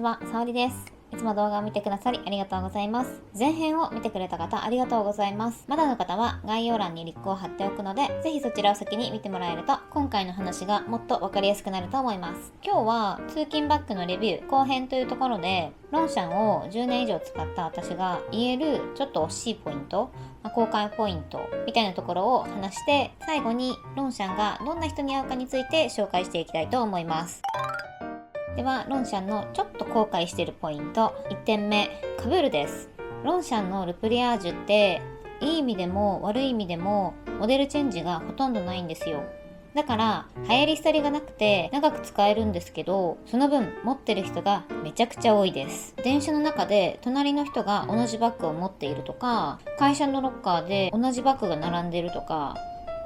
は、さおりです。いつも動画を見てくださりありがとうございます。前編を見てくれた方ありがとうございます。まだの方は概要欄にリンクを貼っておくので、ぜひそちらを先に見てもらえると、今回の話がもっとわかりやすくなると思います。今日は通勤バッグのレビュー後編というところで、ロンシャンを10年以上使った私が言えるちょっと惜しいポイント、公開ポイントみたいなところを話して、最後にロンシャンがどんな人に合うかについて紹介していきたいと思います。では、ロンシャンのちょっと後悔しているポイント1点目、かぶるです。ロンシャンのルプリアージュっていい意味でも悪い意味でもモデルチェンジがほとんどないんですよ。だから流行り廃りがなくて長く使えるんですけど、その分持ってる人がめちゃくちゃ多いです。電車の中で隣の人が同じバッグを持っているとか、会社のロッカーで同じバッグが並んでいるとか、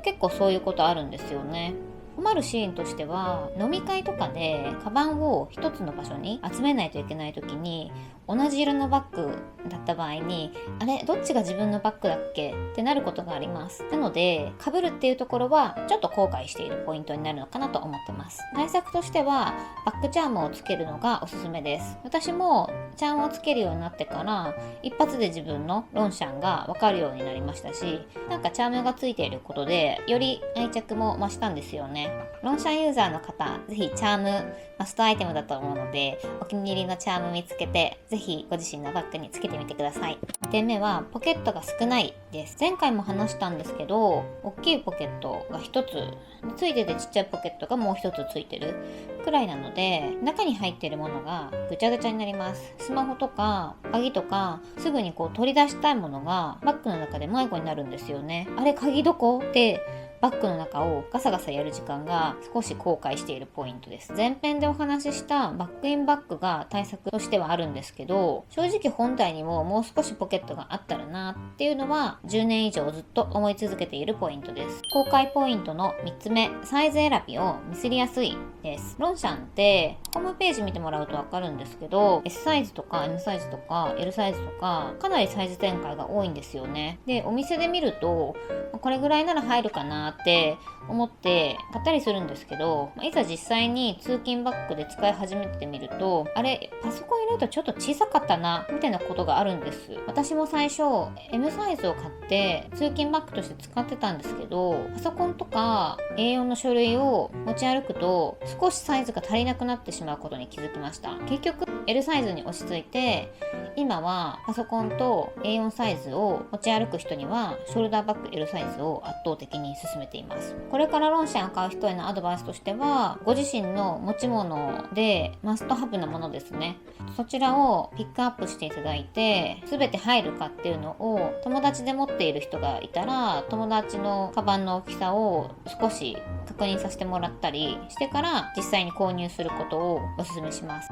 結構そういうことあるんですよね。困るシーンとしては、飲み会とかでカバンを一つの場所に集めないといけない時に、同じ色のバッグだった場合に、あれどっちが自分のバッグだっけってなることがあります。なので被るっていうところはちょっと後悔しているポイントになるのかなと思ってます。対策としてはバッグチャームをつけるのがおすすめです。私もチャームをつけるようになってから一発で自分のロンシャンが分かるようになりましたし、なんかチャームがついていることでより愛着も増したんですよね。ロンシャンユーザーの方、ぜひチャームマストアイテムだと思うので、お気に入りのチャーム見つけて、ぜひご自身のバッグにつけてみてください。2点目はポケットが少ないです。前回も話したんですけど、大きいポケットが1つついてて、ちっちゃいポケットがもう1つついてるくらいなので、中に入っているものがぐちゃぐちゃになります。スマホとか鍵とか、すぐに取り出したいものがバッグの中で迷子になるんですよね。あれ鍵どこってバッグの中をガサガサやる時間が少し後悔しているポイントです。前編でお話ししたバックインバッグが対策としてはあるんですけど、正直本体にももう少しポケットがあったらなっていうのは10年以上ずっと思い続けているポイントです。公開ポイントの3つ目、サイズ選びをミスりやすいです。ロンシャンってホームページ見てもらうとわかるんですけど、 S サイズとか M サイズとか L サイズとかかなりサイズ展開が多いんですよね。で、お店で見るとこれぐらいなら入るかなって思って買ったりするんですけど、いざ実際に通勤バッグで使い始めてみると、あれパソコン入れるとちょっと小さかったなみたいなことがあるんです。私も最初 M サイズを買って通勤バッグとして使ってたんですけど、パソコンとか A4 の書類を持ち歩くと少しサイズが足りなくなってしまうことに気づきました。結局 L サイズに落ち着いて、今はパソコンと A4 サイズを持ち歩く人にはショルダーバッグ L サイズを圧倒的に勧めています。これからロンシャンを買う人へのアドバイスとしては、ご自身の持ち物でマストハブなものですね、そちらをピックアップしていただいて、全て入るかっていうのを友達で持っている人がいたら、友達のカバンの大きさを少し確認させてもらったりしてから実際に購入することをお勧めします。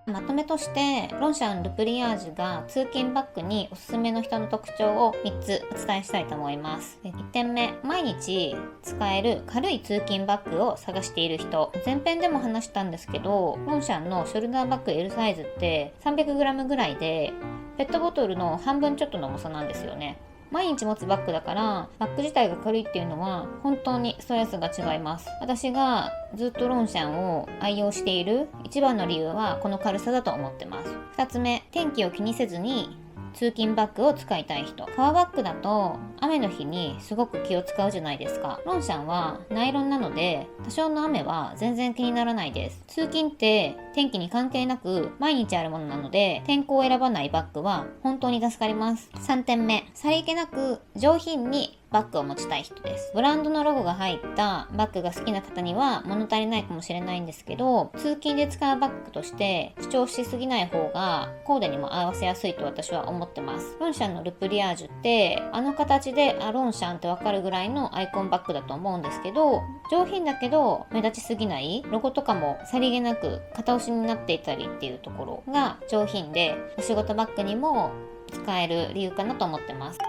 まとめとして、ロンシャンルプリアージュが通勤バッグにおすすめの人の特徴を3つお伝えしたいと思います。1点目、毎日使える軽い通勤バッグを探している人。前編でも話したんですけど、ロンシャンのショルダーバッグ L サイズって 300g ぐらいで、ペットボトルの半分ちょっとの重さなんですよね。毎日持つバッグだから、バッグ自体が軽いっていうのは本当にストレスが違います。私がずっとロンシャンを愛用している一番の理由はこの軽さだと思ってます。2つ目、天気を気にせずに通勤バッグを使いたい人。革バッグだと雨の日にすごく気を使うじゃないですか。ロンシャンはナイロンなので多少の雨は全然気にならないです。通勤って天気に関係なく毎日あるものなので、天候を選ばないバッグは本当に助かります。3点目、さりげなく上品にバッグを持ちたい人です。ブランドのロゴが入ったバッグが好きな方には物足りないかもしれないんですけど、通勤で使うバッグとして主張しすぎない方がコーデにも合わせやすいと私は思ってます。ロンシャンのルプリアージュってあの形でロンシャンってわかるぐらいのアイコンバッグだと思うんですけど、上品だけど目立ちすぎない、ロゴとかもさりげなく片押しになっていたりっていうところが上品で、お仕事バッグにも使える理由かなと思ってます。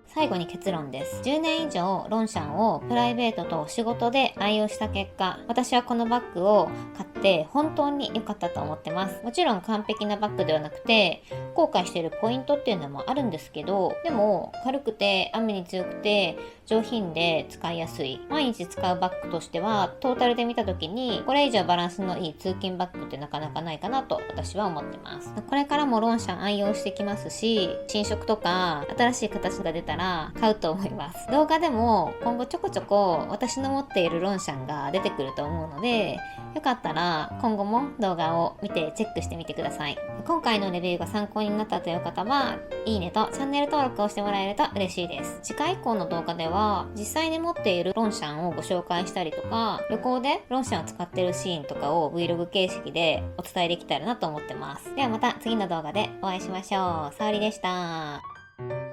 最後に結論です。10年以上ロンシャンをプライベートと仕事で愛用した結果、私はこのバッグを買ってて本当に良かったと思ってます。もちろん完璧なバッグではなくて後悔しているポイントっていうのもあるんですけど、でも軽くて雨に強くて上品で使いやすい、毎日使うバッグとしてはトータルで見た時にこれ以上バランスのいい通勤バッグってなかなかないかなと私は思ってます。これからもロンシャン愛用してきますし、新色とか新しい形が出たら買うと思います。動画でも今後ちょこちょこ私の持っているロンシャンが出てくると思うので、よかったら今後も動画を見てチェックしてみてください。今回のレビューが参考になったという方は、いいねとチャンネル登録をしてもらえると嬉しいです。次回以降の動画では実際に持っているロンシャンをご紹介したりとか、旅行でロンシャンを使っているシーンとかを Vlog 形式でお伝えできたらなと思ってます。ではまた次の動画でお会いしましょう。さおりでした。